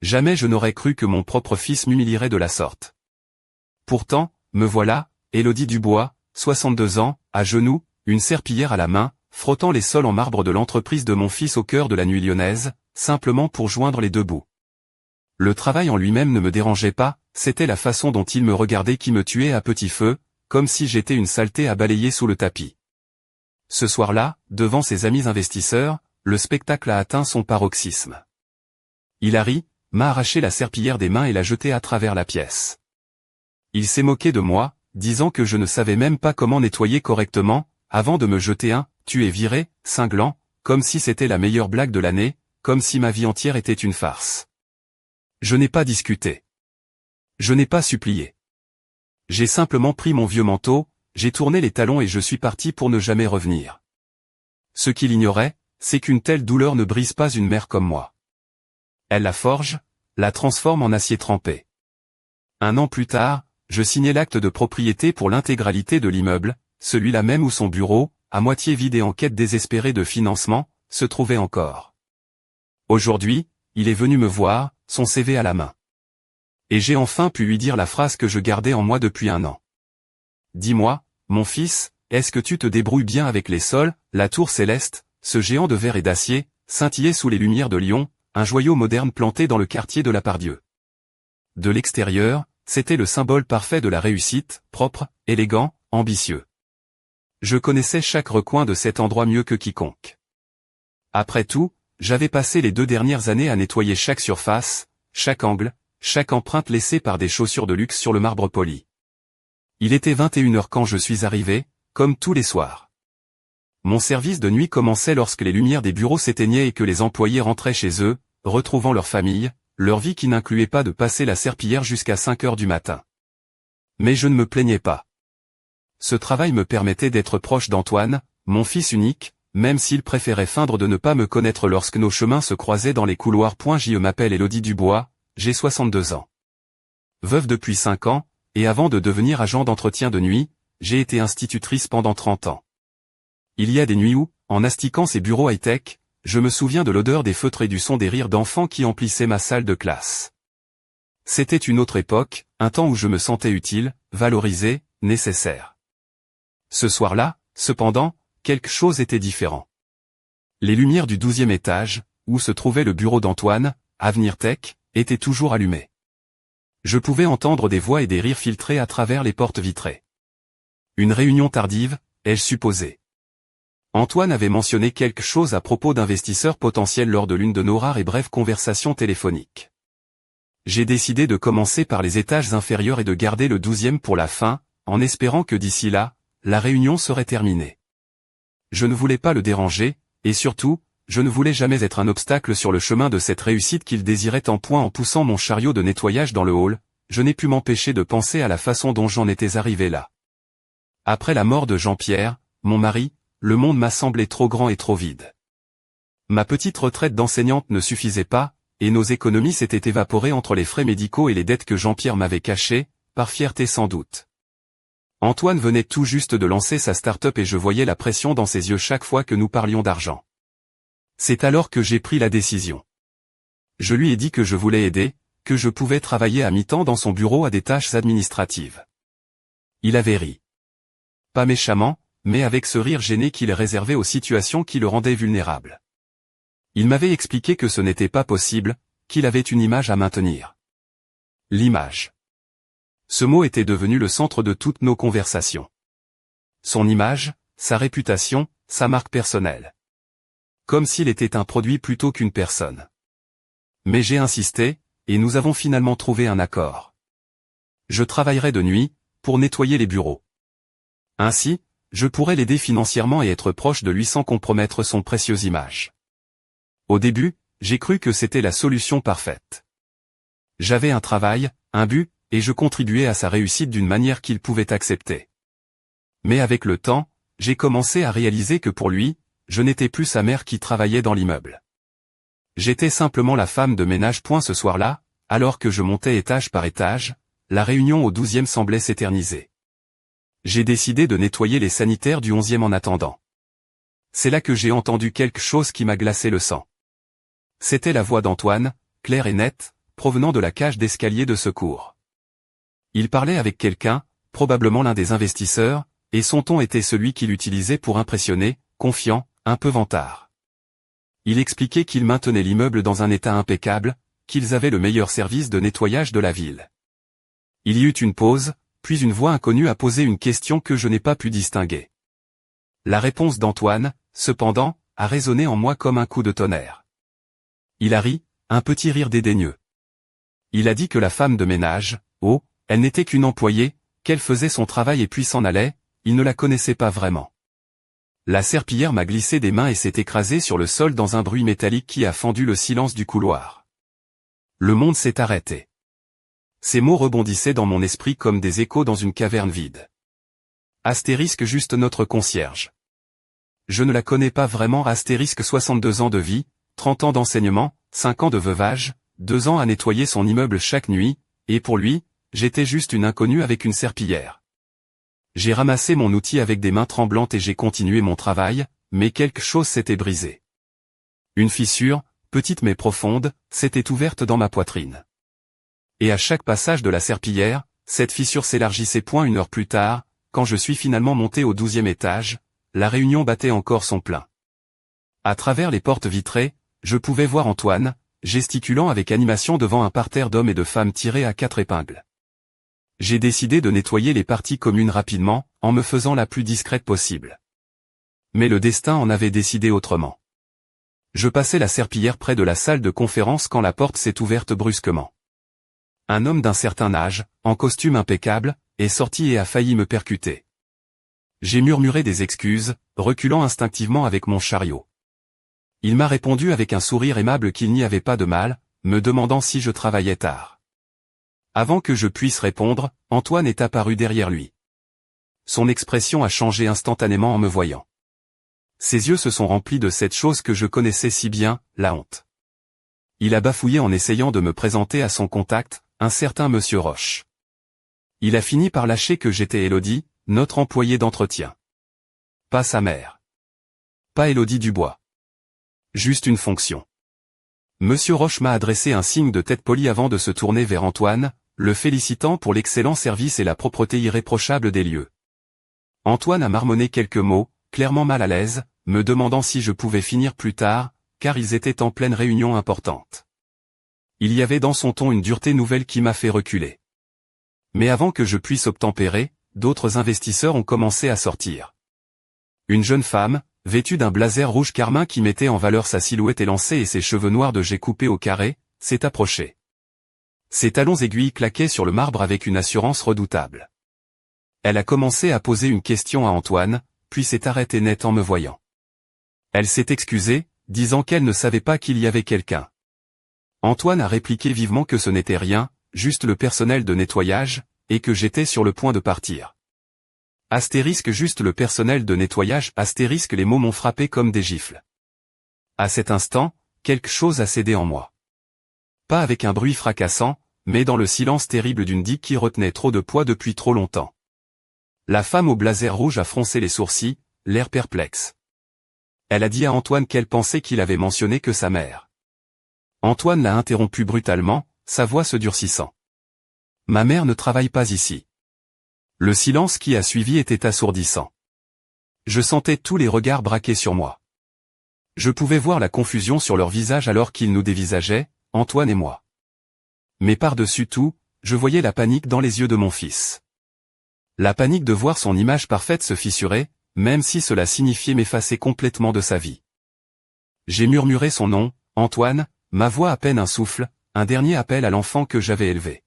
Jamais je n'aurais cru que mon propre fils m'humilierait de la sorte. Pourtant, me voilà, Élodie Dubois, 62 ans, à genoux, une serpillière à la main, frottant les sols en marbre de l'entreprise de mon fils au cœur de la nuit lyonnaise, simplement pour joindre les deux bouts. Le travail en lui-même ne me dérangeait pas, c'était la façon dont il me regardait qui me tuait à petit feu, comme si j'étais une saleté à balayer sous le tapis. Ce soir-là, devant ses amis investisseurs, le spectacle a atteint son paroxysme. Il a ri, m'a arraché la serpillière des mains et l'a jetée à travers la pièce. Il s'est moqué de moi, disant que je ne savais même pas comment nettoyer correctement, avant de me jeter un « tu es viré », cinglant, comme si c'était la meilleure blague de l'année, comme si ma vie entière était une farce. Je n'ai pas discuté. Je n'ai pas supplié. J'ai simplement pris mon vieux manteau, j'ai tourné les talons et je suis parti pour ne jamais revenir. Ce qu'il ignorait, c'est qu'une telle douleur ne brise pas une mère comme moi. Elle la forge, la transforme en acier trempé. 1 an plus tard, je signais l'acte de propriété pour l'intégralité de l'immeuble, celui-là même où son bureau, à moitié vide et en quête désespérée de financement, se trouvait encore. Aujourd'hui, il est venu me voir, son CV à la main. Et j'ai enfin pu lui dire la phrase que je gardais en moi depuis 1 an. Dis-moi, mon fils, est-ce que tu te débrouilles bien avec les sols? La tour céleste, ce géant de verre et d'acier, scintillait sous les lumières de Lyon, un joyau moderne planté dans le quartier de la Pardieu. De l'extérieur, c'était le symbole parfait de la réussite, propre, élégant, ambitieux. Je connaissais chaque recoin de cet endroit mieux que quiconque. Après tout, j'avais passé les 2 dernières années à nettoyer chaque surface, chaque angle, chaque empreinte laissée par des chaussures de luxe sur le marbre poli. Il était 21h quand je suis arrivé, comme tous les soirs. Mon service de nuit commençait lorsque les lumières des bureaux s'éteignaient et que les employés rentraient chez eux, retrouvant leur famille, leur vie qui n'incluait pas de passer la serpillière jusqu'à 5h du matin. Mais je ne me plaignais pas. Ce travail me permettait d'être proche d'Antoine, mon fils unique, même s'il préférait feindre de ne pas me connaître lorsque nos chemins se croisaient dans les couloirs. Je m'appelle Élodie Dubois, j'ai 62 ans. Veuve depuis 5 ans, et avant de devenir agent d'entretien de nuit, j'ai été institutrice pendant 30 ans. Il y a des nuits où, en astiquant ces bureaux high-tech, je me souviens de l'odeur des feutres et du son des rires d'enfants qui emplissaient ma salle de classe. C'était une autre époque, un temps où je me sentais utile, valorisé, nécessaire. Ce soir-là, cependant, quelque chose était différent. Les lumières du 12e étage, où se trouvait le bureau d'Antoine, Avenir Tech, étaient toujours allumées. Je pouvais entendre des voix et des rires filtrés à travers les portes vitrées. Une réunion tardive, ai-je supposé. Antoine avait mentionné quelque chose à propos d'investisseurs potentiels lors de l'une de nos rares et brèves conversations téléphoniques. J'ai décidé de commencer par les étages inférieurs et de garder le 12e pour la fin, en espérant que d'ici là, la réunion serait terminée. Je ne voulais pas le déranger, et surtout, je ne voulais jamais être un obstacle sur le chemin de cette réussite qu'il désirait tant point. En poussant mon chariot de nettoyage dans le hall, je n'ai pu m'empêcher de penser à la façon dont j'en étais arrivé là. Après la mort de Jean-Pierre, mon mari, le monde m'a semblé trop grand et trop vide. Ma petite retraite d'enseignante ne suffisait pas, et nos économies s'étaient évaporées entre les frais médicaux et les dettes que Jean-Pierre m'avait cachées, par fierté sans doute. Antoine venait tout juste de lancer sa start-up et je voyais la pression dans ses yeux chaque fois que nous parlions d'argent. C'est alors que j'ai pris la décision. Je lui ai dit que je voulais aider, que je pouvais travailler à mi-temps dans son bureau à des tâches administratives. Il avait ri. Pas méchamment, mais avec ce rire gêné qu'il réservait aux situations qui le rendaient vulnérable. Il m'avait expliqué que ce n'était pas possible, qu'il avait une image à maintenir. L'image. Ce mot était devenu le centre de toutes nos conversations. Son image, sa réputation, sa marque personnelle. Comme s'il était un produit plutôt qu'une personne. Mais j'ai insisté, et nous avons finalement trouvé un accord. Je travaillerai de nuit, pour nettoyer les bureaux. Ainsi, je pourrais l'aider financièrement et être proche de lui sans compromettre son précieuse image. Au début, j'ai cru que c'était la solution parfaite. J'avais un travail, un but, et je contribuais à sa réussite d'une manière qu'il pouvait accepter. Mais avec le temps, j'ai commencé à réaliser que pour lui, je n'étais plus sa mère qui travaillait dans l'immeuble. J'étais simplement la femme de ménage. Ce soir-là, alors que je montais étage par étage, la réunion au 12e semblait s'éterniser. J'ai décidé de nettoyer les sanitaires du 11e en attendant. C'est là que j'ai entendu quelque chose qui m'a glacé le sang. C'était la voix d'Antoine, claire et nette, provenant de la cage d'escalier de secours. Il parlait avec quelqu'un, probablement l'un des investisseurs, et son ton était celui qu'il utilisait pour impressionner, confiant, un peu vantard. Il expliquait qu'ils maintenaient l'immeuble dans un état impeccable, qu'ils avaient le meilleur service de nettoyage de la ville. Il y eut une pause, puis une voix inconnue a posé une question que je n'ai pas pu distinguer. La réponse d'Antoine, cependant, a résonné en moi comme un coup de tonnerre. Il a ri, un petit rire dédaigneux. Il a dit que la femme de ménage, elle n'était qu'une employée, qu'elle faisait son travail et puis s'en allait, il ne la connaissait pas vraiment. La serpillière m'a glissé des mains et s'est écrasée sur le sol dans un bruit métallique qui a fendu le silence du couloir. Le monde s'est arrêté. Ces mots rebondissaient dans mon esprit comme des échos dans une caverne vide. Astérisque juste notre concierge. Je ne la connais pas vraiment. Astérisque 62 ans de vie, 30 ans d'enseignement, 5 ans de veuvage, 2 ans à nettoyer son immeuble chaque nuit, et pour lui, j'étais juste une inconnue avec une serpillière. J'ai ramassé mon outil avec des mains tremblantes et j'ai continué mon travail, mais quelque chose s'était brisé. Une fissure, petite mais profonde, s'était ouverte dans ma poitrine. Et à chaque passage de la serpillière, cette fissure s'élargissait. Une heure plus tard, quand je suis finalement monté au 12e étage, la réunion battait encore son plein. À travers les portes vitrées, je pouvais voir Antoine, gesticulant avec animation devant un parterre d'hommes et de femmes tirés à 4 épingles. J'ai décidé de nettoyer les parties communes rapidement, en me faisant la plus discrète possible. Mais le destin en avait décidé autrement. Je passais la serpillière près de la salle de conférence quand la porte s'est ouverte brusquement. Un homme d'un certain âge, en costume impeccable, est sorti et a failli me percuter. J'ai murmuré des excuses, reculant instinctivement avec mon chariot. Il m'a répondu avec un sourire aimable qu'il n'y avait pas de mal, me demandant si je travaillais tard. Avant que je puisse répondre, Antoine est apparu derrière lui. Son expression a changé instantanément en me voyant. Ses yeux se sont remplis de cette chose que je connaissais si bien, la honte. Il a bafouillé en essayant de me présenter à son contact, un certain monsieur Roche. Il a fini par lâcher que j'étais Élodie, notre employée d'entretien. Pas sa mère. Pas Élodie Dubois. Juste une fonction. Monsieur Roche m'a adressé un signe de tête poli avant de se tourner vers Antoine, le félicitant pour l'excellent service et la propreté irréprochable des lieux. Antoine a marmonné quelques mots, clairement mal à l'aise, me demandant si je pouvais finir plus tard, car ils étaient en pleine réunion importante. Il y avait dans son ton une dureté nouvelle qui m'a fait reculer. Mais avant que je puisse obtempérer, d'autres investisseurs ont commencé à sortir. Une jeune femme, vêtue d'un blazer rouge carmin qui mettait en valeur sa silhouette élancée et ses cheveux noirs de jet coupés au carré, s'est approchée. Ses talons aiguilles claquaient sur le marbre avec une assurance redoutable. Elle a commencé à poser une question à Antoine, puis s'est arrêtée net en me voyant. Elle s'est excusée, disant qu'elle ne savait pas qu'il y avait quelqu'un. Antoine a répliqué vivement que ce n'était rien, juste le personnel de nettoyage, et que j'étais sur le point de partir. Astérisque juste le personnel de nettoyage, astérisque les mots m'ont frappé comme des gifles. À cet instant, quelque chose a cédé en moi. Pas avec un bruit fracassant, mais dans le silence terrible d'une digue qui retenait trop de poids depuis trop longtemps. La femme au blazer rouge a froncé les sourcils, l'air perplexe. Elle a dit à Antoine qu'elle pensait qu'il avait mentionné que sa mère. Antoine l'a interrompu brutalement, sa voix se durcissant. Ma mère ne travaille pas ici. Le silence qui a suivi était assourdissant. Je sentais tous les regards braqués sur moi. Je pouvais voir la confusion sur leurs visages alors qu'ils nous dévisageaient, Antoine et moi. Mais par-dessus tout, je voyais la panique dans les yeux de mon fils. La panique de voir son image parfaite se fissurer, même si cela signifiait m'effacer complètement de sa vie. J'ai murmuré son nom, Antoine, ma voix à peine un souffle, un dernier appel à l'enfant que j'avais élevé.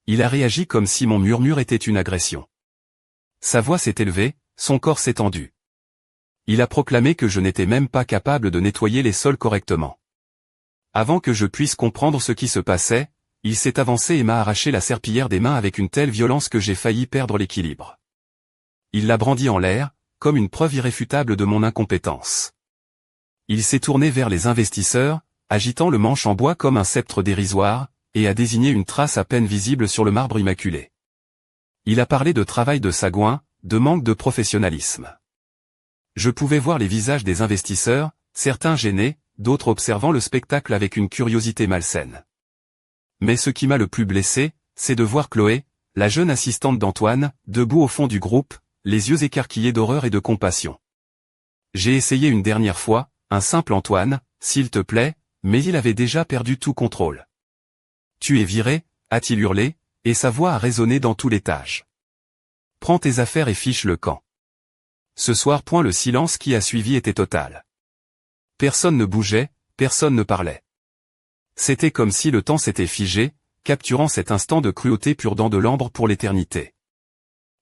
Il a réagi comme si mon murmure était une agression. Sa voix s'est élevée, son corps s'est tendu. Il a proclamé que je n'étais même pas capable de nettoyer les sols correctement. Avant que je puisse comprendre ce qui se passait, il s'est avancé et m'a arraché la serpillière des mains avec une telle violence que j'ai failli perdre l'équilibre. Il l'a brandie en l'air, comme une preuve irréfutable de mon incompétence. Il s'est tourné vers les investisseurs, agitant le manche en bois comme un sceptre dérisoire, et a désigné une trace à peine visible sur le marbre immaculé. Il a parlé de travail de sagouin, de manque de professionnalisme. Je pouvais voir les visages des investisseurs, certains gênés, d'autres observant le spectacle avec une curiosité malsaine. Mais ce qui m'a le plus blessé, c'est de voir Chloé, la jeune assistante d'Antoine, debout au fond du groupe, les yeux écarquillés d'horreur et de compassion. J'ai essayé une dernière fois, un simple Antoine, s'il te plaît, mais il avait déjà perdu tout contrôle. Tu es viré, a-t-il hurlé, et sa voix a résonné dans tout l'étage. Prends tes affaires et fiche le camp. Ce soir, le silence qui a suivi était total. Personne ne bougeait, personne ne parlait. C'était comme si le temps s'était figé, capturant cet instant de cruauté pur-dent de l'ambre pour l'éternité.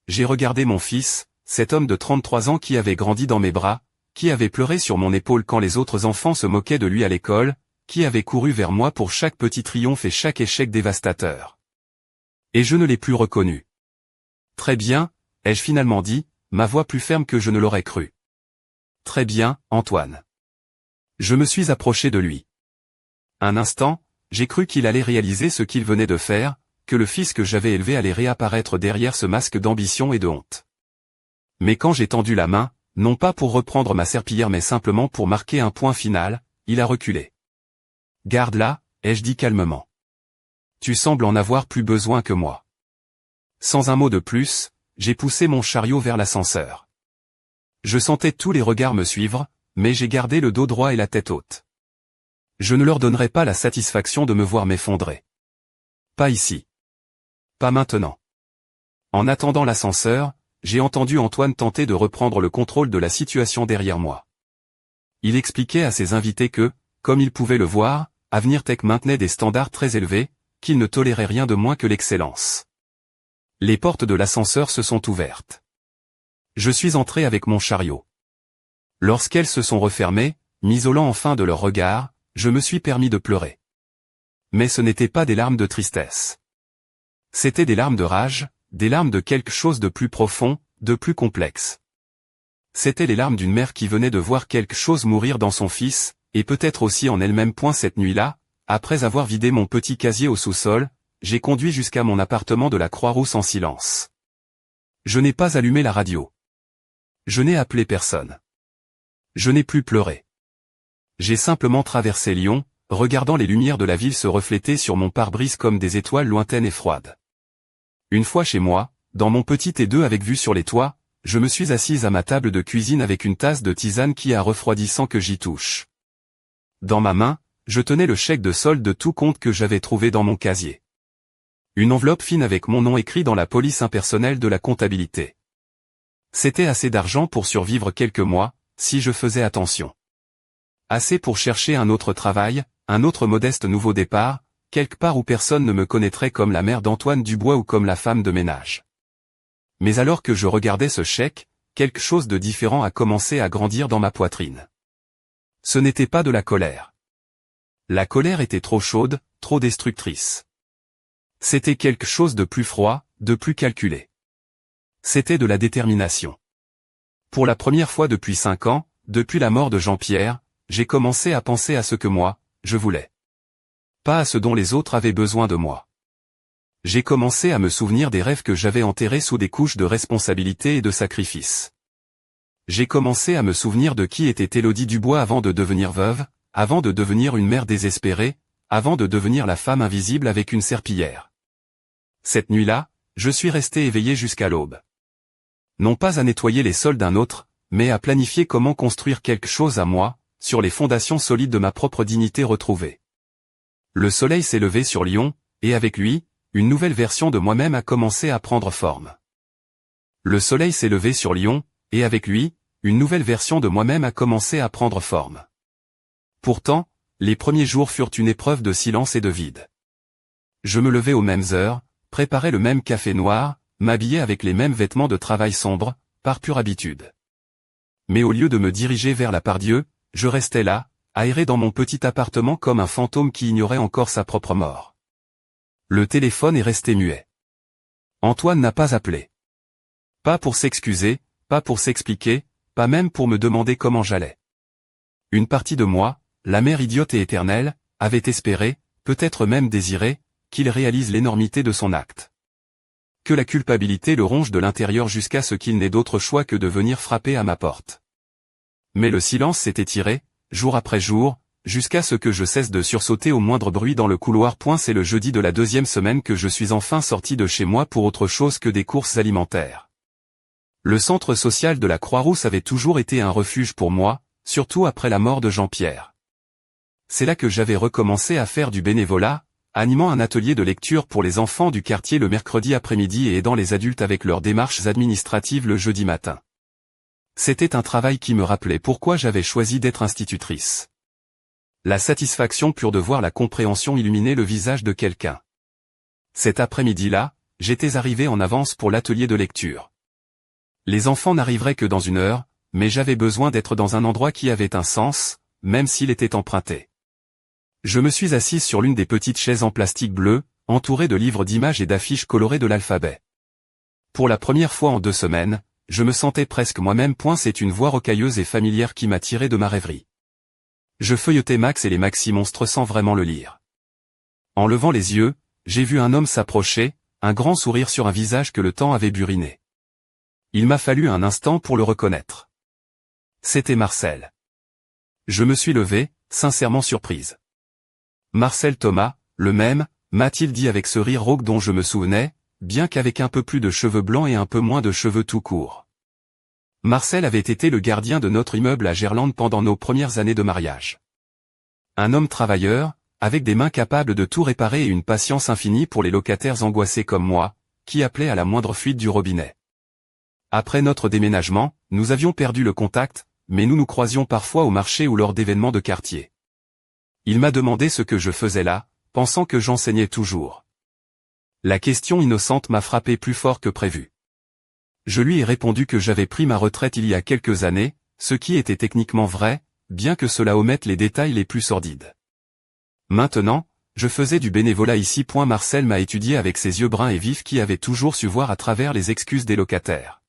J'ai regardé mon fils, cet homme de 33 ans qui avait grandi dans mes bras, qui avait pleuré sur mon épaule quand les autres enfants se moquaient de lui à l'école, qui avait couru vers moi pour chaque petit triomphe et chaque échec dévastateur. Et je ne l'ai plus reconnu. Très bien, ai-je finalement dit, ma voix plus ferme que je ne l'aurais cru. Très bien, Antoine. Je me suis approché de lui. Un instant, j'ai cru qu'il allait réaliser ce qu'il venait de faire, que le fils que j'avais élevé allait réapparaître derrière ce masque d'ambition et de honte. Mais quand j'ai tendu la main, non pas pour reprendre ma serpillière mais simplement pour marquer un point final, il a reculé. Garde-la, ai-je dit calmement. Tu sembles en avoir plus besoin que moi. Sans un mot de plus, j'ai poussé mon chariot vers l'ascenseur. Je sentais tous les regards me suivre, mais j'ai gardé le dos droit et la tête haute. Je ne leur donnerai pas la satisfaction de me voir m'effondrer. Pas ici. Pas maintenant. En attendant l'ascenseur, j'ai entendu Antoine tenter de reprendre le contrôle de la situation derrière moi. Il expliquait à ses invités que, comme ils pouvaient le voir, Avenir Tech maintenait des standards très élevés, qu'il ne tolérait rien de moins que l'excellence. Les portes de l'ascenseur se sont ouvertes. Je suis entré avec mon chariot. Lorsqu'elles se sont refermées, m'isolant enfin de leur regard, je me suis permis de pleurer. Mais ce n'étaient pas des larmes de tristesse. C'étaient des larmes de rage, des larmes de quelque chose de plus profond, de plus complexe. C'étaient les larmes d'une mère qui venait de voir quelque chose mourir dans son fils, et peut-être aussi en elle-même. Cette nuit-là, après avoir vidé mon petit casier au sous-sol, j'ai conduit jusqu'à mon appartement de la Croix-Rousse en silence. Je n'ai pas allumé la radio. Je n'ai appelé personne. Je n'ai plus pleuré. J'ai simplement traversé Lyon, regardant les lumières de la ville se refléter sur mon pare-brise comme des étoiles lointaines et froides. Une fois chez moi, dans mon petit T2 avec vue sur les toits, je me suis assise à ma table de cuisine avec une tasse de tisane qui a refroidi sans que j'y touche. Dans ma main, je tenais le chèque de solde de tout compte que j'avais trouvé dans mon casier. Une enveloppe fine avec mon nom écrit dans la police impersonnelle de la comptabilité. C'était assez d'argent pour survivre quelques mois, si je faisais attention. Assez pour chercher un autre travail, un autre modeste nouveau départ, quelque part où personne ne me connaîtrait comme la mère d'Antoine Dubois ou comme la femme de ménage. Mais alors que je regardais ce chèque, quelque chose de différent a commencé à grandir dans ma poitrine. Ce n'était pas de la colère. La colère était trop chaude, trop destructrice. C'était quelque chose de plus froid, de plus calculé. C'était de la détermination. Pour la première fois depuis 5 ans, depuis la mort de Jean-Pierre, j'ai commencé à penser à ce que moi, je voulais. Pas à ce dont les autres avaient besoin de moi. J'ai commencé à me souvenir des rêves que j'avais enterrés sous des couches de responsabilité et de sacrifice. J'ai commencé à me souvenir de qui était Élodie Dubois avant de devenir veuve, avant de devenir une mère désespérée, avant de devenir la femme invisible avec une serpillière. Cette nuit-là, je suis resté éveillé jusqu'à l'aube. Non pas à nettoyer les sols d'un autre, mais à planifier comment construire quelque chose à moi, sur les fondations solides de ma propre dignité retrouvée. Le soleil s'est levé sur Lyon, et avec lui, une nouvelle version de moi-même a commencé à prendre forme. Le soleil s'est levé sur Lyon, et avec lui, une nouvelle version de moi-même a commencé à prendre forme. Pourtant, les premiers jours furent une épreuve de silence et de vide. Je me levais aux mêmes heures, préparais le même café noir, m'habillais avec les mêmes vêtements de travail sombres, par pure habitude. Mais au lieu de me diriger vers la part Dieu, je restais là, aéré dans mon petit appartement comme un fantôme qui ignorait encore sa propre mort. Le téléphone est resté muet. Antoine n'a pas appelé. Pas pour s'excuser, pas pour s'expliquer, pas même pour me demander comment j'allais. Une partie de moi, la mère idiote et éternelle, avait espéré, peut-être même désiré, qu'il réalise l'énormité de son acte. Que la culpabilité le ronge de l'intérieur jusqu'à ce qu'il n'ait d'autre choix que de venir frapper à ma porte. Mais le silence s'est étiré, jour après jour, jusqu'à ce que je cesse de sursauter au moindre bruit dans le couloir. C'est le jeudi de la 2e semaine que je suis enfin sorti de chez moi pour autre chose que des courses alimentaires. Le centre social de la Croix-Rousse avait toujours été un refuge pour moi, surtout après la mort de Jean-Pierre. C'est là que j'avais recommencé à faire du bénévolat, animant un atelier de lecture pour les enfants du quartier le mercredi après-midi et aidant les adultes avec leurs démarches administratives le jeudi matin. C'était un travail qui me rappelait pourquoi j'avais choisi d'être institutrice. La satisfaction pure de voir la compréhension illuminer le visage de quelqu'un. Cet après-midi-là, j'étais arrivé en avance pour l'atelier de lecture. Les enfants n'arriveraient que dans 1 heure, mais j'avais besoin d'être dans un endroit qui avait un sens, même s'il était emprunté. Je me suis assis sur l'une des petites chaises en plastique bleu, entourée de livres d'images et d'affiches colorées de l'alphabet. Pour la première fois en 2 semaines, je me sentais presque moi-même. C'est une voix rocailleuse et familière qui m'a tiré de ma rêverie. Je feuilletais Max et les Maxi-monstres sans vraiment le lire. En levant les yeux, j'ai vu un homme s'approcher, un grand sourire sur un visage que le temps avait buriné. Il m'a fallu un instant pour le reconnaître. C'était Marcel. Je me suis levé, sincèrement surprise. Marcel Thomas, le même, m'a-t-il dit avec ce rire rauque dont je me souvenais, bien qu'avec un peu plus de cheveux blancs et un peu moins de cheveux tout court. Marcel avait été le gardien de notre immeuble à Gerland pendant nos premières années de mariage. Un homme travailleur, avec des mains capables de tout réparer et une patience infinie pour les locataires angoissés comme moi, qui appelaient à la moindre fuite du robinet. Après notre déménagement, nous avions perdu le contact, mais nous nous croisions parfois au marché ou lors d'événements de quartier. Il m'a demandé ce que je faisais là, pensant que j'enseignais toujours. La question innocente m'a frappé plus fort que prévu. Je lui ai répondu que j'avais pris ma retraite il y a quelques années, ce qui était techniquement vrai, bien que cela omette les détails les plus sordides. Maintenant, je faisais du bénévolat ici. Marcel m'a étudié avec ses yeux bruns et vifs qui avaient toujours su voir à travers les excuses des locataires.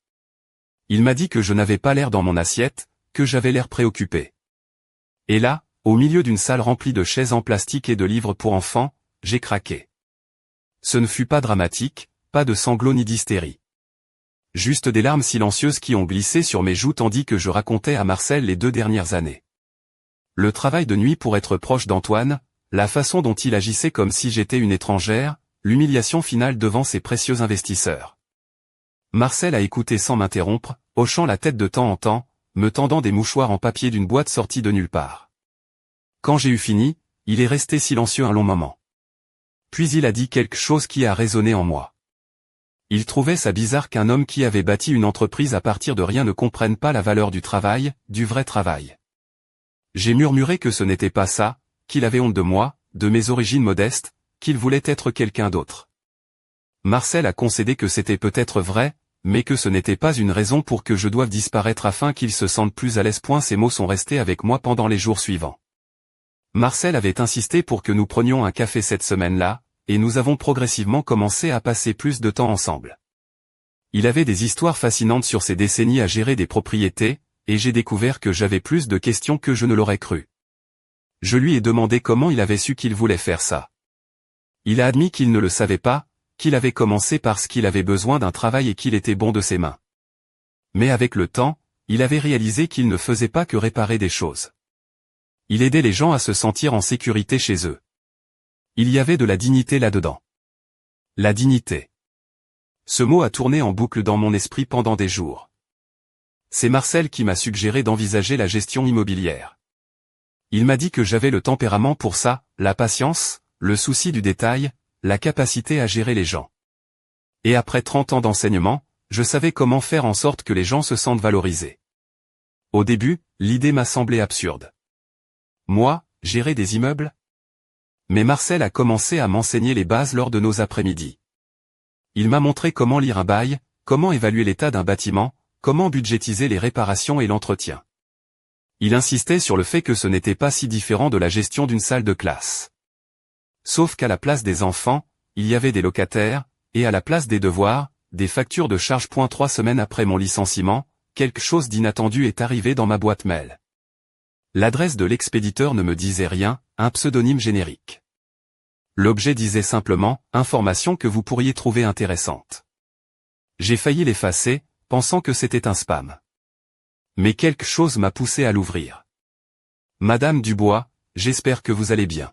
Il m'a dit que je n'avais pas l'air dans mon assiette, que j'avais l'air préoccupé. Et là, au milieu d'une salle remplie de chaises en plastique et de livres pour enfants, j'ai craqué. Ce ne fut pas dramatique, pas de sanglots ni d'hystérie. Juste des larmes silencieuses qui ont glissé sur mes joues tandis que je racontais à Marcel les 2 dernières années. Le travail de nuit pour être proche d'Antoine, la façon dont il agissait comme si j'étais une étrangère, l'humiliation finale devant ses précieux investisseurs. Marcel a écouté sans m'interrompre, hochant la tête de temps en temps, me tendant des mouchoirs en papier d'une boîte sortie de nulle part. Quand j'ai eu fini, il est resté silencieux un long moment. Puis il a dit quelque chose qui a résonné en moi. Il trouvait ça bizarre qu'un homme qui avait bâti une entreprise à partir de rien ne comprenne pas la valeur du travail, du vrai travail. J'ai murmuré que ce n'était pas ça, qu'il avait honte de moi, de mes origines modestes, qu'il voulait être quelqu'un d'autre. Marcel a concédé que c'était peut-être vrai, mais que ce n'était pas une raison pour que je doive disparaître afin qu'il se sente plus à l'aise. Ces mots sont restés avec moi pendant les jours suivants. Marcel avait insisté pour que nous prenions un café cette semaine-là, et nous avons progressivement commencé à passer plus de temps ensemble. Il avait des histoires fascinantes sur ses décennies à gérer des propriétés, et j'ai découvert que j'avais plus de questions que je ne l'aurais cru. Je lui ai demandé comment il avait su qu'il voulait faire ça. Il a admis qu'il ne le savait pas, qu'il avait commencé parce qu'il avait besoin d'un travail et qu'il était bon de ses mains. Mais avec le temps, il avait réalisé qu'il ne faisait pas que réparer des choses. Il aidait les gens à se sentir en sécurité chez eux. Il y avait de la dignité là-dedans. La dignité. Ce mot a tourné en boucle dans mon esprit pendant des jours. C'est Marcel qui m'a suggéré d'envisager la gestion immobilière. Il m'a dit que j'avais le tempérament pour ça, la patience, le souci du détail, la capacité à gérer les gens. Et après 30 ans d'enseignement, je savais comment faire en sorte que les gens se sentent valorisés. Au début, l'idée m'a semblé absurde. Moi, gérer des immeubles? Mais Marcel a commencé à m'enseigner les bases lors de nos après-midi. Il m'a montré comment lire un bail, comment évaluer l'état d'un bâtiment, comment budgétiser les réparations et l'entretien. Il insistait sur le fait que ce n'était pas si différent de la gestion d'une salle de classe. Sauf qu'à la place des enfants, il y avait des locataires, et à la place des devoirs, des factures de charges. 3 semaines après mon licenciement, quelque chose d'inattendu est arrivé dans ma boîte mail. L'adresse de l'expéditeur ne me disait rien, un pseudonyme générique. L'objet disait simplement « Information que vous pourriez trouver intéressante ». J'ai failli l'effacer, pensant que c'était un spam. Mais quelque chose m'a poussé à l'ouvrir. Madame Dubois, j'espère que vous allez bien.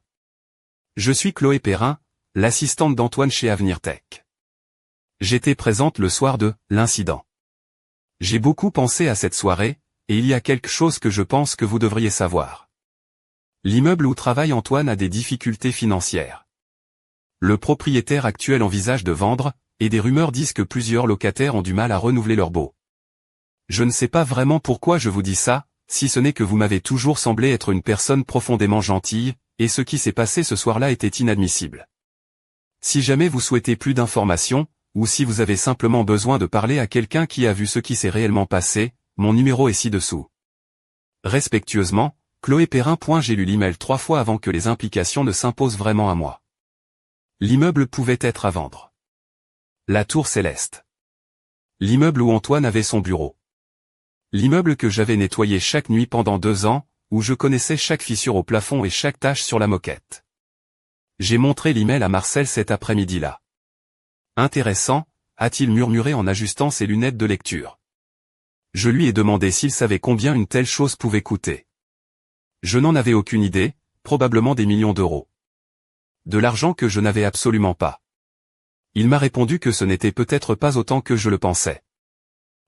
Je suis Chloé Perrin, l'assistante d'Antoine chez Avenir Tech. J'étais présente le soir de l'incident. J'ai beaucoup pensé à cette soirée, et il y a quelque chose que je pense que vous devriez savoir. L'immeuble où travaille Antoine a des difficultés financières. Le propriétaire actuel envisage de vendre, et des rumeurs disent que plusieurs locataires ont du mal à renouveler leur baux. Je ne sais pas vraiment pourquoi je vous dis ça, si ce n'est que vous m'avez toujours semblé être une personne profondément gentille, et ce qui s'est passé ce soir-là était inadmissible. Si jamais vous souhaitez plus d'informations, ou si vous avez simplement besoin de parler à quelqu'un qui a vu ce qui s'est réellement passé, mon numéro est ci-dessous. Respectueusement, Chloé Perrin. J'ai lu l'email 3 fois avant que les implications ne s'imposent vraiment à moi. L'immeuble pouvait être à vendre. La Tour Céleste. L'immeuble où Antoine avait son bureau. L'immeuble que j'avais nettoyé chaque nuit pendant 2 ans, où je connaissais chaque fissure au plafond et chaque tache sur la moquette. J'ai montré l'email à Marcel cet après-midi-là. Intéressant, a-t-il murmuré en ajustant ses lunettes de lecture. Je lui ai demandé s'il savait combien une telle chose pouvait coûter. Je n'en avais aucune idée, probablement des millions d'euros. De l'argent que je n'avais absolument pas. Il m'a répondu que ce n'était peut-être pas autant que je le pensais.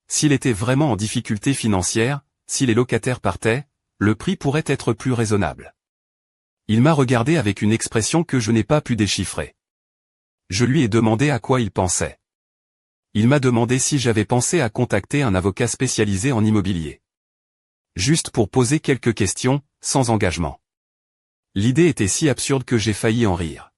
S'il était vraiment en difficulté financière, si les locataires partaient, le prix pourrait être plus raisonnable. Il m'a regardé avec une expression que je n'ai pas pu déchiffrer. Je lui ai demandé à quoi il pensait. Il m'a demandé si j'avais pensé à contacter un avocat spécialisé en immobilier. Juste pour poser quelques questions, sans engagement. L'idée était si absurde que j'ai failli en rire.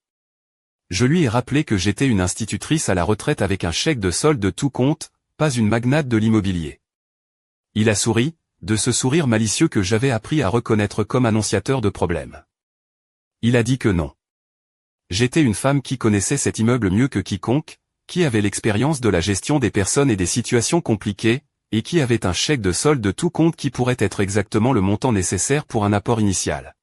Je lui ai rappelé que j'étais une institutrice à la retraite avec un chèque de solde de tout compte, pas une magnate de l'immobilier. Il a souri, de ce sourire malicieux que j'avais appris à reconnaître comme annonciateur de problèmes. Il a dit que non. J'étais une femme qui connaissait cet immeuble mieux que quiconque, qui avait l'expérience de la gestion des personnes et des situations compliquées, et qui avait un chèque de solde de tout compte qui pourrait être exactement le montant nécessaire pour un apport initial.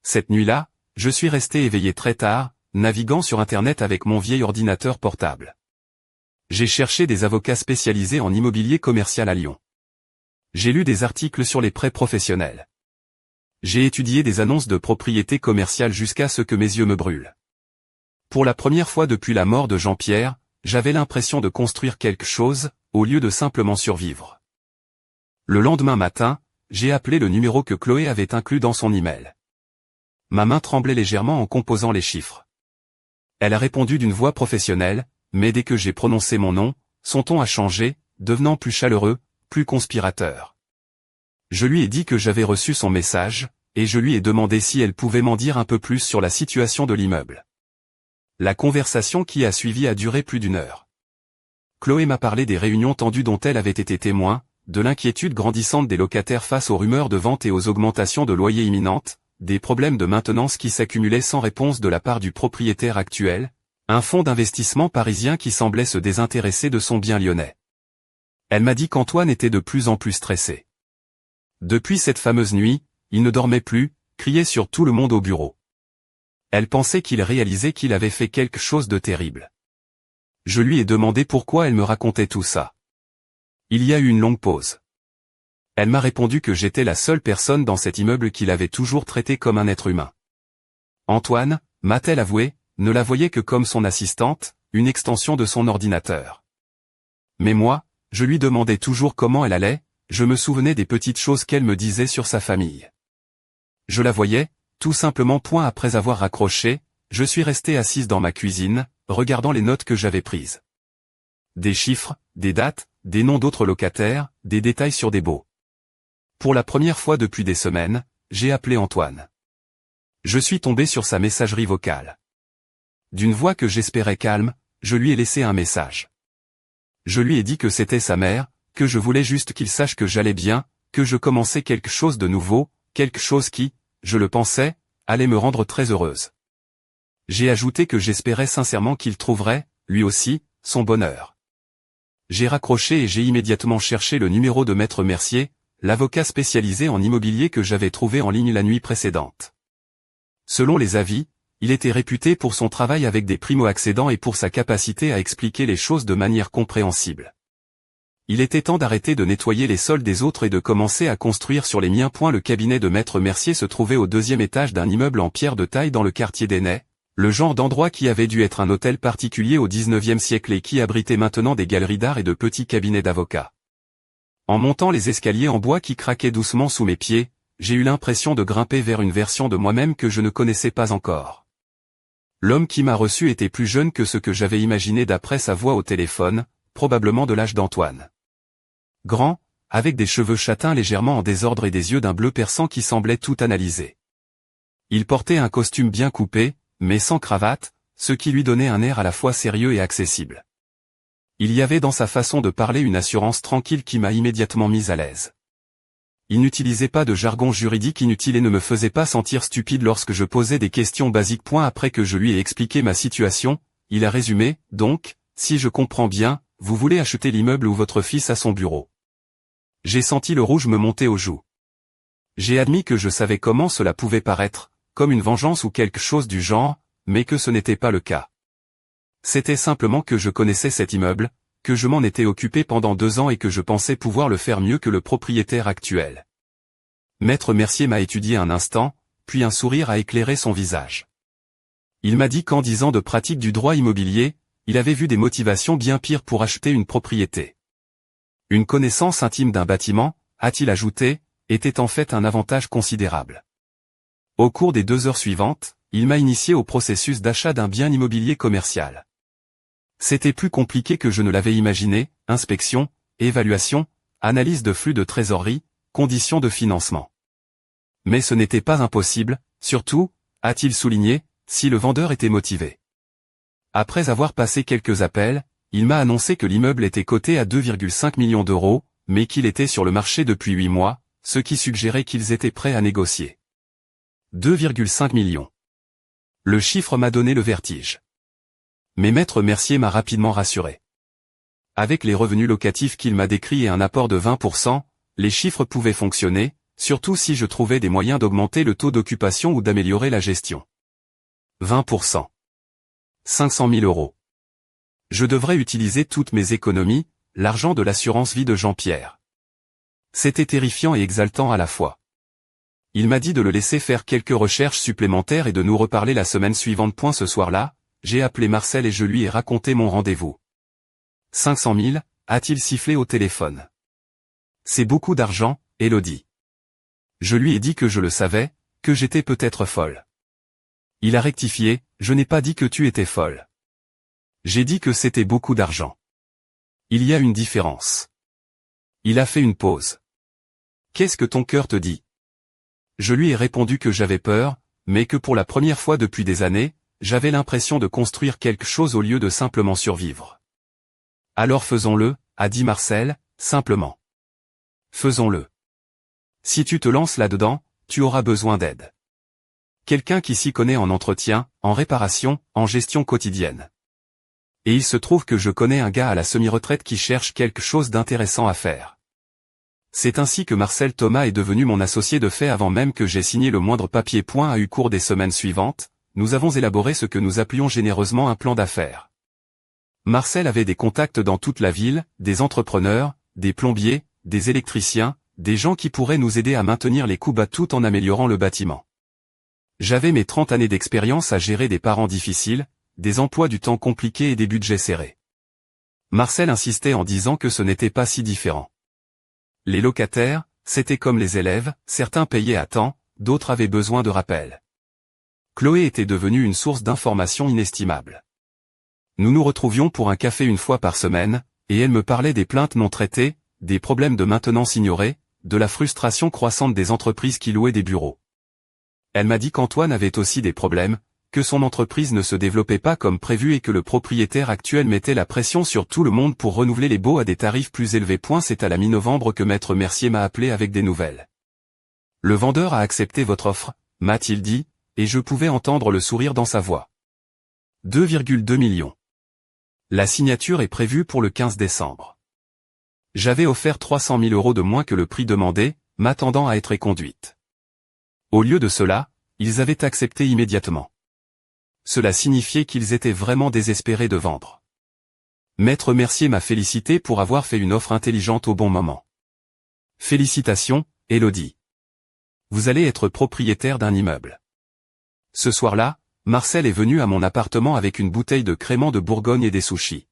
Cette nuit-là, je suis resté éveillé très tard, naviguant sur Internet avec mon vieil ordinateur portable. J'ai cherché des avocats spécialisés en immobilier commercial à Lyon. J'ai lu des articles sur les prêts professionnels. J'ai étudié des annonces de propriété commerciale jusqu'à ce que mes yeux me brûlent. Pour la première fois depuis la mort de Jean-Pierre, j'avais l'impression de construire quelque chose, au lieu de simplement survivre. Le lendemain matin, j'ai appelé le numéro que Chloé avait inclus dans son email. Ma main tremblait légèrement en composant les chiffres. Elle a répondu d'une voix professionnelle, mais dès que j'ai prononcé mon nom, son ton a changé, devenant plus chaleureux, plus conspirateur. Je lui ai dit que j'avais reçu son message, et je lui ai demandé si elle pouvait m'en dire un peu plus sur la situation de l'immeuble. La conversation qui a suivi a duré plus d'1 heure. Chloé m'a parlé des réunions tendues dont elle avait été témoin, de l'inquiétude grandissante des locataires face aux rumeurs de vente et aux augmentations de loyers imminentes, des problèmes de maintenance qui s'accumulaient sans réponse de la part du propriétaire actuel, un fonds d'investissement parisien qui semblait se désintéresser de son bien lyonnais. Elle m'a dit qu'Antoine était de plus en plus stressé. Depuis cette fameuse nuit, il ne dormait plus, criait sur tout le monde au bureau. Elle pensait qu'il réalisait qu'il avait fait quelque chose de terrible. Je lui ai demandé pourquoi elle me racontait tout ça. Il y a eu une longue pause. Elle m'a répondu que j'étais la seule personne dans cet immeuble qu'il avait toujours traité comme un être humain. Antoine, m'a-t-elle avoué, ne la voyait que comme son assistante, une extension de son ordinateur. Mais moi, je lui demandais toujours comment elle allait, je me souvenais des petites choses qu'elle me disait sur sa famille. Je la voyais, tout simplement. Après avoir raccroché, je suis resté assise dans ma cuisine, regardant les notes que j'avais prises. Des chiffres, des dates, des noms d'autres locataires, des détails sur des baux. Pour la première fois depuis des semaines, j'ai appelé Antoine. Je suis tombé sur sa messagerie vocale. D'une voix que j'espérais calme, je lui ai laissé un message. Je lui ai dit que c'était sa mère, que je voulais juste qu'il sache que j'allais bien, que je commençais quelque chose de nouveau, quelque chose qui, je le pensais, allait me rendre très heureuse. J'ai ajouté que j'espérais sincèrement qu'il trouverait, lui aussi, son bonheur. J'ai raccroché et j'ai immédiatement cherché le numéro de Maître Mercier, l'avocat spécialisé en immobilier que j'avais trouvé en ligne la nuit précédente. Selon les avis, il était réputé pour son travail avec des primo-accédants et pour sa capacité à expliquer les choses de manière compréhensible. Il était temps d'arrêter de nettoyer les sols des autres et de commencer à construire sur les miens. Le cabinet de Maître Mercier se trouvait au 2e étage d'un immeuble en pierre de taille dans le quartier d'Enay, le genre d'endroit qui avait dû être un hôtel particulier au 19e siècle et qui abritait maintenant des galeries d'art et de petits cabinets d'avocats. En montant les escaliers en bois qui craquaient doucement sous mes pieds, j'ai eu l'impression de grimper vers une version de moi-même que je ne connaissais pas encore. L'homme qui m'a reçu était plus jeune que ce que j'avais imaginé d'après sa voix au téléphone, probablement de l'âge d'Antoine. Grand, avec des cheveux châtains légèrement en désordre et des yeux d'un bleu perçant qui semblaient tout analyser. Il portait un costume bien coupé, mais sans cravate, ce qui lui donnait un air à la fois sérieux et accessible. Il y avait dans sa façon de parler une assurance tranquille qui m'a immédiatement mis à l'aise. Il n'utilisait pas de jargon juridique inutile et ne me faisait pas sentir stupide lorsque je posais des questions basiques. Après que je lui ai expliqué ma situation, il a résumé, donc, si je comprends bien, vous voulez acheter l'immeuble où votre fils a son bureau. J'ai senti le rouge me monter aux joues. J'ai admis que je savais comment cela pouvait paraître, comme une vengeance ou quelque chose du genre, mais que ce n'était pas le cas. C'était simplement que je connaissais cet immeuble, que je m'en étais occupé pendant 2 ans et que je pensais pouvoir le faire mieux que le propriétaire actuel. Maître Mercier m'a étudié un instant, puis un sourire a éclairé son visage. Il m'a dit qu'en 10 ans de pratique du droit immobilier, il avait vu des motivations bien pires pour acheter une propriété. Une connaissance intime d'un bâtiment, a-t-il ajouté, était en fait un avantage considérable. Au cours des 2 heures suivantes, il m'a initié au processus d'achat d'un bien immobilier commercial. C'était plus compliqué que je ne l'avais imaginé, inspection, évaluation, analyse de flux de trésorerie, conditions de financement. Mais ce n'était pas impossible, surtout, a-t-il souligné, si le vendeur était motivé. Après avoir passé quelques appels, il m'a annoncé que l'immeuble était coté à 2,5 millions d'euros, mais qu'il était sur le marché depuis 8 mois, ce qui suggérait qu'ils étaient prêts à négocier. 2,5 millions. Le chiffre m'a donné le vertige. Mais Maître Mercier m'a rapidement rassuré. Avec les revenus locatifs qu'il m'a décrits et un apport de 20%, les chiffres pouvaient fonctionner, surtout si je trouvais des moyens d'augmenter le taux d'occupation ou d'améliorer la gestion. 20%. 500 000 euros. Je devrais utiliser toutes mes économies, l'argent de l'assurance vie de Jean-Pierre. C'était terrifiant et exaltant à la fois. Il m'a dit de le laisser faire quelques recherches supplémentaires et de nous reparler la semaine suivante. Ce soir-là, j'ai appelé Marcel et je lui ai raconté mon rendez-vous. 500 000, a-t-il sifflé au téléphone. C'est beaucoup d'argent, Élodie. Je lui ai dit que je le savais, que j'étais peut-être folle. Il a rectifié, je n'ai pas dit que tu étais folle. J'ai dit que c'était beaucoup d'argent. Il y a une différence. Il a fait une pause. Qu'est-ce que ton cœur te dit? Je lui ai répondu que j'avais peur, mais que pour la première fois depuis des années, j'avais l'impression de construire quelque chose au lieu de simplement survivre. Alors faisons-le, a dit Marcel, simplement. Faisons-le. Si tu te lances là-dedans, tu auras besoin d'aide. Quelqu'un qui s'y connaît en entretien, en réparation, en gestion quotidienne. Et il se trouve que je connais un gars à la semi-retraite qui cherche quelque chose d'intéressant à faire. C'est ainsi que Marcel Thomas est devenu mon associé de fait avant même que j'aie signé le moindre papier. À eu cours des semaines suivantes, nous avons élaboré ce que nous appelions généreusement un plan d'affaires. Marcel avait des contacts dans toute la ville, des entrepreneurs, des plombiers, des électriciens, des gens qui pourraient nous aider à maintenir les coûts bas tout en améliorant le bâtiment. J'avais mes 30 années d'expérience à gérer des parents difficiles, des emplois du temps compliqués et des budgets serrés. Marcel insistait en disant que ce n'était pas si différent. Les locataires, c'était comme les élèves, certains payaient à temps, d'autres avaient besoin de rappel. Chloé était devenue une source d'information inestimable. Nous nous retrouvions pour un café une fois par semaine, et elle me parlait des plaintes non traitées, des problèmes de maintenance ignorés, de la frustration croissante des entreprises qui louaient des bureaux. Elle m'a dit qu'Antoine avait aussi des problèmes, que son entreprise ne se développait pas comme prévu et que le propriétaire actuel mettait la pression sur tout le monde pour renouveler les baux à des tarifs plus élevés. C'est à la mi-novembre que Maître Mercier m'a appelé avec des nouvelles. Le vendeur a accepté votre offre, m'a-t-il dit, et je pouvais entendre le sourire dans sa voix. 2,2 millions. La signature est prévue pour le 15 décembre. J'avais offert 300 000 euros de moins que le prix demandé, m'attendant à être éconduite. Au lieu de cela, ils avaient accepté immédiatement. Cela signifiait qu'ils étaient vraiment désespérés de vendre. Maître Mercier m'a félicité pour avoir fait une offre intelligente au bon moment. Félicitations, Élodie. Vous allez être propriétaire d'un immeuble. Ce soir-là, Marcel est venu à mon appartement avec une bouteille de crément de Bourgogne et des sushis.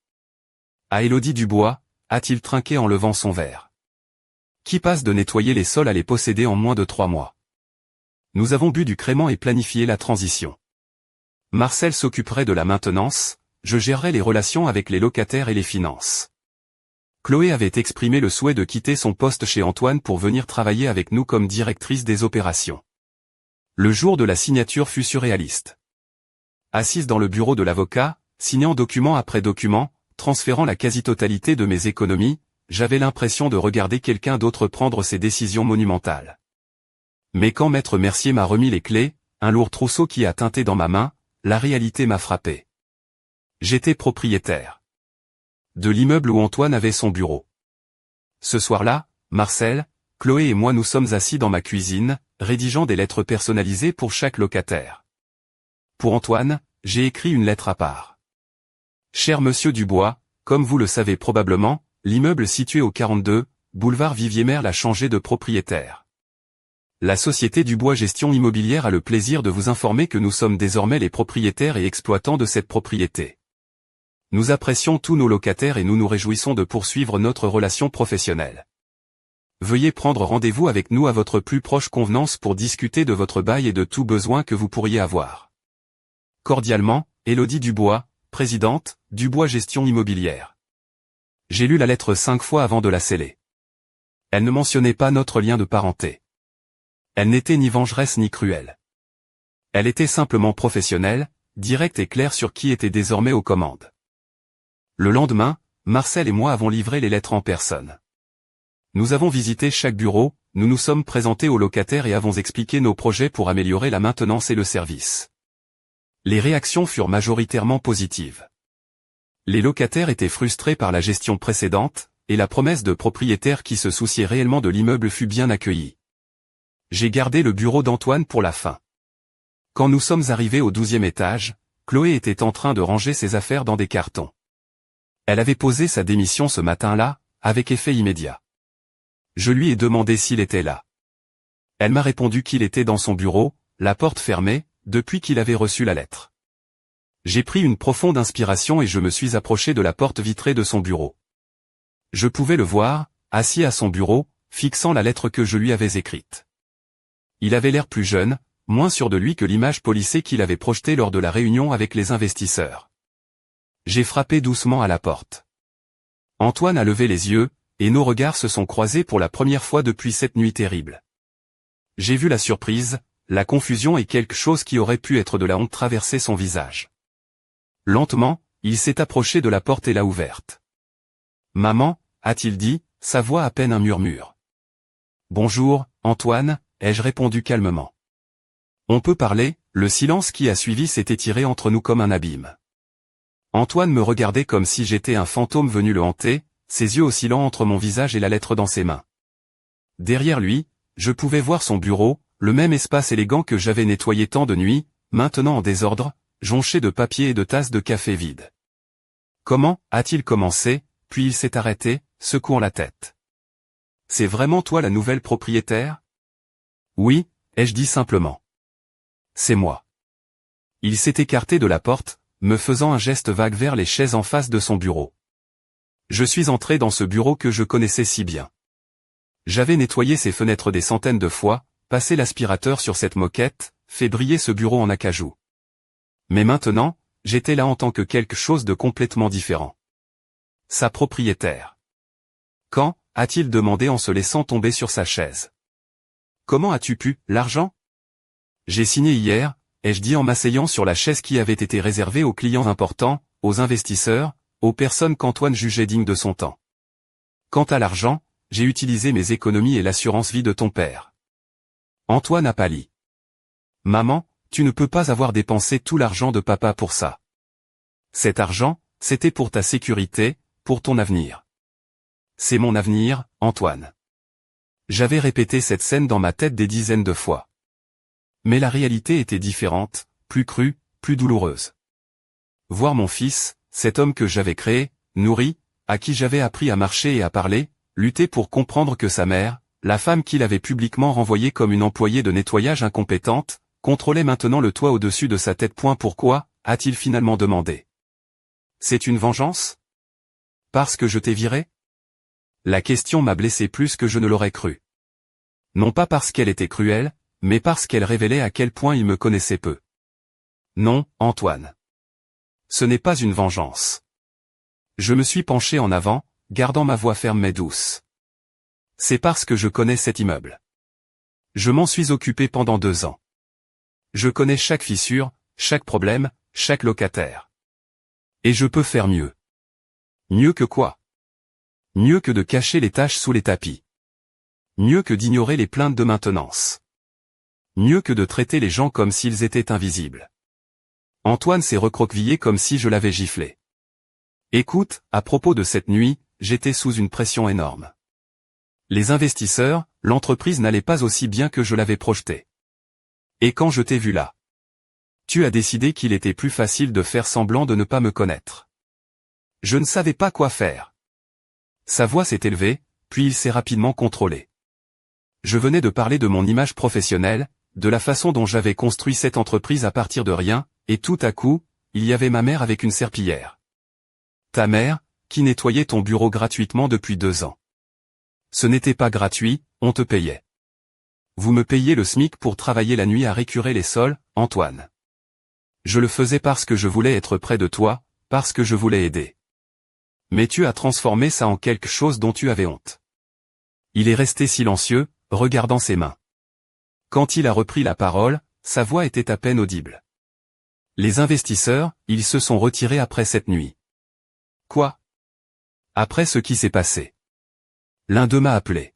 À Élodie Dubois, a-t-il trinqué en levant son verre. Qui passe de nettoyer les sols à les posséder en moins de 3 mois. Nous avons bu du crément et planifié la transition. Marcel s'occuperait de la maintenance, je gérerais les relations avec les locataires et les finances. Chloé avait exprimé le souhait de quitter son poste chez Antoine pour venir travailler avec nous comme directrice des opérations. Le jour de la signature fut surréaliste. Assise dans le bureau de l'avocat, signant document après document, transférant la quasi-totalité de mes économies, j'avais l'impression de regarder quelqu'un d'autre prendre ses décisions monumentales. Mais quand Maître Mercier m'a remis les clés, un lourd trousseau qui a tinté dans ma main, la réalité m'a frappé. J'étais propriétaire de l'immeuble où Antoine avait son bureau. Ce soir-là, Marcel, Chloé et moi nous sommes assis dans ma cuisine, rédigeant des lettres personnalisées pour chaque locataire. Pour Antoine, j'ai écrit une lettre à part. Cher Monsieur Dubois, comme vous le savez probablement, l'immeuble situé au 42, boulevard Vivier-Merle a changé de propriétaire. La société Dubois Gestion Immobilière a le plaisir de vous informer que nous sommes désormais les propriétaires et exploitants de cette propriété. Nous apprécions tous nos locataires et nous nous réjouissons de poursuivre notre relation professionnelle. Veuillez prendre rendez-vous avec nous à votre plus proche convenance pour discuter de votre bail et de tout besoin que vous pourriez avoir. Cordialement, Élodie Dubois, présidente, Dubois Gestion Immobilière. J'ai lu la lettre 5 fois avant de la sceller. Elle ne mentionnait pas notre lien de parenté. Elle n'était ni vengeresse ni cruelle. Elle était simplement professionnelle, directe et claire sur qui était désormais aux commandes. Le lendemain, Marcel et moi avons livré les lettres en personne. Nous avons visité chaque bureau, nous nous sommes présentés aux locataires et avons expliqué nos projets pour améliorer la maintenance et le service. Les réactions furent majoritairement positives. Les locataires étaient frustrés par la gestion précédente, et la promesse de propriétaire qui se souciait réellement de l'immeuble fut bien accueillie. J'ai gardé le bureau d'Antoine pour la fin. Quand nous sommes arrivés au 12e étage, Chloé était en train de ranger ses affaires dans des cartons. Elle avait posé sa démission ce matin-là, avec effet immédiat. Je lui ai demandé s'il était là. Elle m'a répondu qu'il était dans son bureau, la porte fermée, depuis qu'il avait reçu la lettre. J'ai pris une profonde inspiration et je me suis approché de la porte vitrée de son bureau. Je pouvais le voir, assis à son bureau, fixant la lettre que je lui avais écrite. Il avait l'air plus jeune, moins sûr de lui que l'image polissée qu'il avait projetée lors de la réunion avec les investisseurs. J'ai frappé doucement à la porte. Antoine a levé les yeux, et nos regards se sont croisés pour la première fois depuis cette nuit terrible. J'ai vu la surprise, la confusion et quelque chose qui aurait pu être de la honte traverser son visage. Lentement, il s'est approché de la porte et l'a ouverte. « Maman » a-t-il dit, sa voix à peine un murmure. « Bonjour, Antoine » ai-je répondu calmement. « On peut parler ?» Le silence qui a suivi s'est étiré entre nous comme un abîme. Antoine me regardait comme si j'étais un fantôme venu le hanter, ses yeux oscillant entre mon visage et la lettre dans ses mains. Derrière lui, je pouvais voir son bureau, le même espace élégant que j'avais nettoyé tant de nuits, maintenant en désordre, jonché de papier et de tasses de café vides. Comment, a-t-il commencé, puis il s'est arrêté, secouant la tête. C'est vraiment toi la nouvelle propriétaire? Oui, ai-je dit simplement. C'est moi. Il s'est écarté de la porte, me faisant un geste vague vers les chaises en face de son bureau. Je suis entré dans ce bureau que je connaissais si bien. J'avais nettoyé ses fenêtres des centaines de fois, passé l'aspirateur sur cette moquette, fait briller ce bureau en acajou. Mais maintenant, j'étais là en tant que quelque chose de complètement différent. Sa propriétaire. Quand, a-t-il demandé en se laissant tomber sur sa chaise. Comment as-tu pu, l'argent? J'ai signé hier, ai-je dit en m'asseyant sur la chaise qui avait été réservée aux clients importants, aux investisseurs, aux personnes qu'Antoine jugeait dignes de son temps. Quant à l'argent, j'ai utilisé mes économies et l'assurance vie de ton père. Antoine a pâli. Maman, tu ne peux pas avoir dépensé tout l'argent de papa pour ça. Cet argent, c'était pour ta sécurité, pour ton avenir. C'est mon avenir, Antoine. J'avais répété cette scène dans ma tête des dizaines de fois. Mais la réalité était différente, plus crue, plus douloureuse. Voir mon fils, cet homme que j'avais créé, nourri, à qui j'avais appris à marcher et à parler, lutter pour comprendre que sa mère, la femme qu'il avait publiquement renvoyée comme une employée de nettoyage incompétente, contrôlait maintenant le toit au-dessus de sa tête. Pourquoi, a-t-il finalement demandé. C'est une vengeance? Parce que je t'ai viré? La question m'a blessé plus que je ne l'aurais cru. Non pas parce qu'elle était cruelle, mais parce qu'elle révélait à quel point il me connaissait peu. Non, Antoine. Ce n'est pas une vengeance. Je me suis penché en avant, gardant ma voix ferme mais douce. C'est parce que je connais cet immeuble. Je m'en suis occupé pendant 2 ans. Je connais chaque fissure, chaque problème, chaque locataire. Et je peux faire mieux. Mieux que quoi? Mieux que de cacher les tâches sous les tapis. Mieux que d'ignorer les plaintes de maintenance. Mieux que de traiter les gens comme s'ils étaient invisibles. Antoine s'est recroquevillé comme si je l'avais giflé. Écoute, à propos de cette nuit, j'étais sous une pression énorme. Les investisseurs, l'entreprise n'allait pas aussi bien que je l'avais projeté. Et quand je t'ai vu là, tu as décidé qu'il était plus facile de faire semblant de ne pas me connaître. Je ne savais pas quoi faire. Sa voix s'est élevée, puis il s'est rapidement contrôlé. Je venais de parler de mon image professionnelle, de la façon dont j'avais construit cette entreprise à partir de rien, et tout à coup, il y avait ma mère avec une serpillière. Ta mère, qui nettoyait ton bureau gratuitement depuis 2 ans. Ce n'était pas gratuit, on te payait. Vous me payiez le SMIC pour travailler la nuit à récurer les sols, Antoine. Je le faisais parce que je voulais être près de toi, parce que je voulais aider. Mais tu as transformé ça en quelque chose dont tu avais honte. Il est resté silencieux, regardant ses mains. Quand il a repris la parole, sa voix était à peine audible. Les investisseurs, ils se sont retirés après cette nuit. Quoi? Après ce qui s'est passé. L'un d'eux m'a appelé.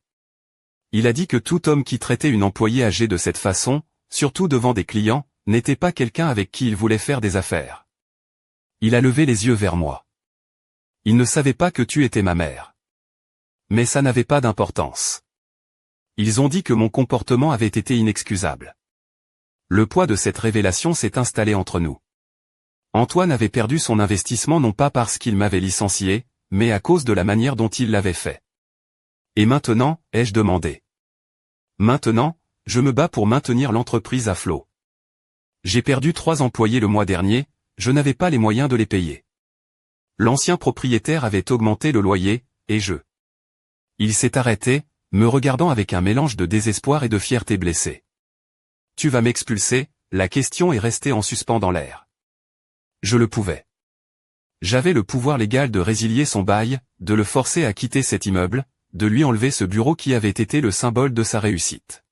Il a dit que tout homme qui traitait une employée âgée de cette façon, surtout devant des clients, n'était pas quelqu'un avec qui il voulait faire des affaires. Il a levé les yeux vers moi. Il ne savait pas que tu étais ma mère. Mais ça n'avait pas d'importance. Ils ont dit que mon comportement avait été inexcusable. Le poids de cette révélation s'est installé entre nous. Antoine avait perdu son investissement non pas parce qu'il m'avait licencié, mais à cause de la manière dont il l'avait fait. Et maintenant, ai-je demandé. Maintenant, je me bats pour maintenir l'entreprise à flot. J'ai perdu 3 employés le mois dernier, je n'avais pas les moyens de les payer. L'ancien propriétaire avait augmenté le loyer, et je. Il s'est arrêté, me regardant avec un mélange de désespoir et de fierté blessée. Tu vas m'expulser, la question est restée en suspens dans l'air. Je le pouvais. J'avais le pouvoir légal de résilier son bail, de le forcer à quitter cet immeuble, de lui enlever ce bureau qui avait été le symbole de sa réussite.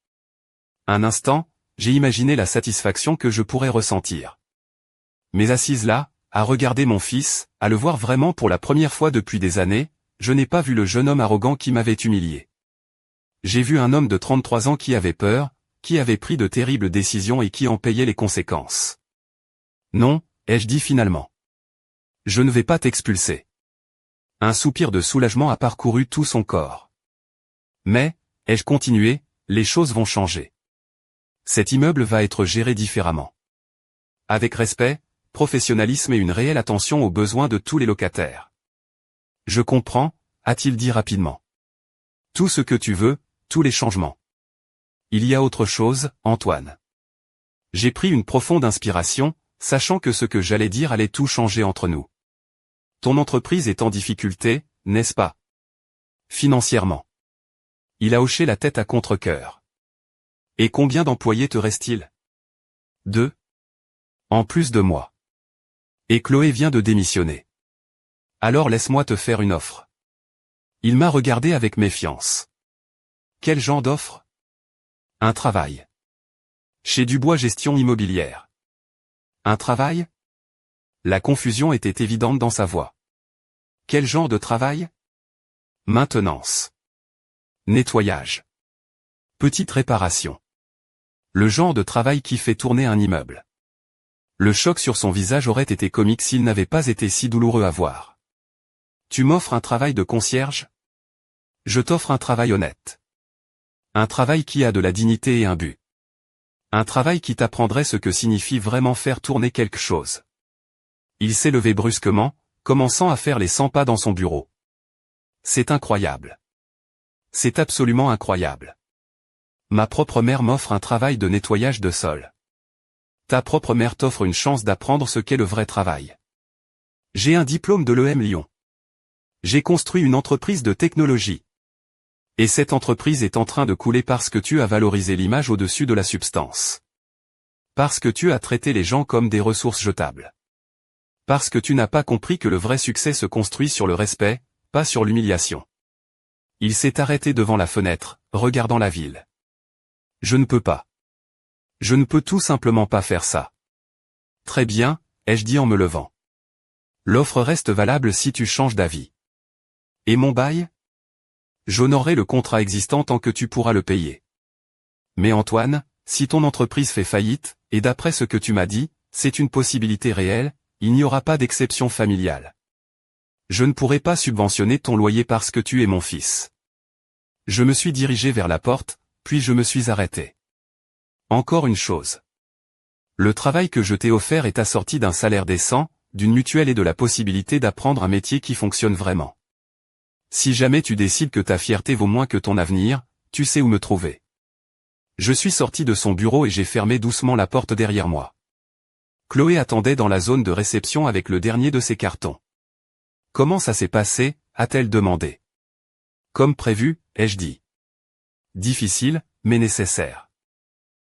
Un instant, j'ai imaginé la satisfaction que je pourrais ressentir. Mais assise là, à regarder mon fils, à le voir vraiment pour la première fois depuis des années, je n'ai pas vu le jeune homme arrogant qui m'avait humilié. J'ai vu un homme de 33 ans qui avait peur, qui avait pris de terribles décisions et qui en payait les conséquences. Non, ai-je dit finalement. Je ne vais pas t'expulser. Un soupir de soulagement a parcouru tout son corps. Mais, ai-je continué, les choses vont changer. Cet immeuble va être géré différemment. Avec respect, professionnalisme et une réelle attention aux besoins de tous les locataires. Je comprends, a-t-il dit rapidement. Tout ce que tu veux, tous les changements. Il y a autre chose, Antoine. J'ai pris une profonde inspiration, sachant que ce que j'allais dire allait tout changer entre nous. Ton entreprise est en difficulté, n'est-ce pas? Financièrement. Il a hoché la tête à contre-cœur. Et combien d'employés te reste-t-il? 2. En plus de moi. Et Chloé vient de démissionner. Alors laisse-moi te faire une offre. Il m'a regardé avec méfiance. Quel genre d'offre? Un travail. Chez Dubois Gestion Immobilière. Un travail? La confusion était évidente dans sa voix. Quel genre de travail? Maintenance. Nettoyage. Petite réparation. Le genre de travail qui fait tourner un immeuble. Le choc sur son visage aurait été comique s'il n'avait pas été si douloureux à voir. Tu m'offres un travail de concierge? Je t'offre un travail honnête. Un travail qui a de la dignité et un but. Un travail qui t'apprendrait ce que signifie vraiment faire tourner quelque chose. Il s'est levé brusquement, commençant à faire les 100 pas dans son bureau. C'est incroyable. C'est absolument incroyable. Ma propre mère m'offre un travail de nettoyage de sol. Ta propre mère t'offre une chance d'apprendre ce qu'est le vrai travail. J'ai un diplôme de l'EM Lyon. J'ai construit une entreprise de technologie. Et cette entreprise est en train de couler parce que tu as valorisé l'image au-dessus de la substance. Parce que tu as traité les gens comme des ressources jetables. Parce que tu n'as pas compris que le vrai succès se construit sur le respect, pas sur l'humiliation. Il s'est arrêté devant la fenêtre, regardant la ville. Je ne peux pas. Je ne peux tout simplement pas faire ça. Très bien, ai-je dit en me levant. L'offre reste valable si tu changes d'avis. Et mon bail? J'honorerai le contrat existant tant que tu pourras le payer. Mais Antoine, si ton entreprise fait faillite, et d'après ce que tu m'as dit, c'est une possibilité réelle, il n'y aura pas d'exception familiale. Je ne pourrai pas subventionner ton loyer parce que tu es mon fils. Je me suis dirigé vers la porte, puis je me suis arrêté. Encore une chose. Le travail que je t'ai offert est assorti d'un salaire décent, d'une mutuelle et de la possibilité d'apprendre un métier qui fonctionne vraiment. Si jamais tu décides que ta fierté vaut moins que ton avenir, tu sais où me trouver. Je suis sorti de son bureau et j'ai fermé doucement la porte derrière moi. Chloé attendait dans la zone de réception avec le dernier de ses cartons. Comment ça s'est passé, a-t-elle demandé. Comme prévu, ai-je dit. Difficile, mais nécessaire.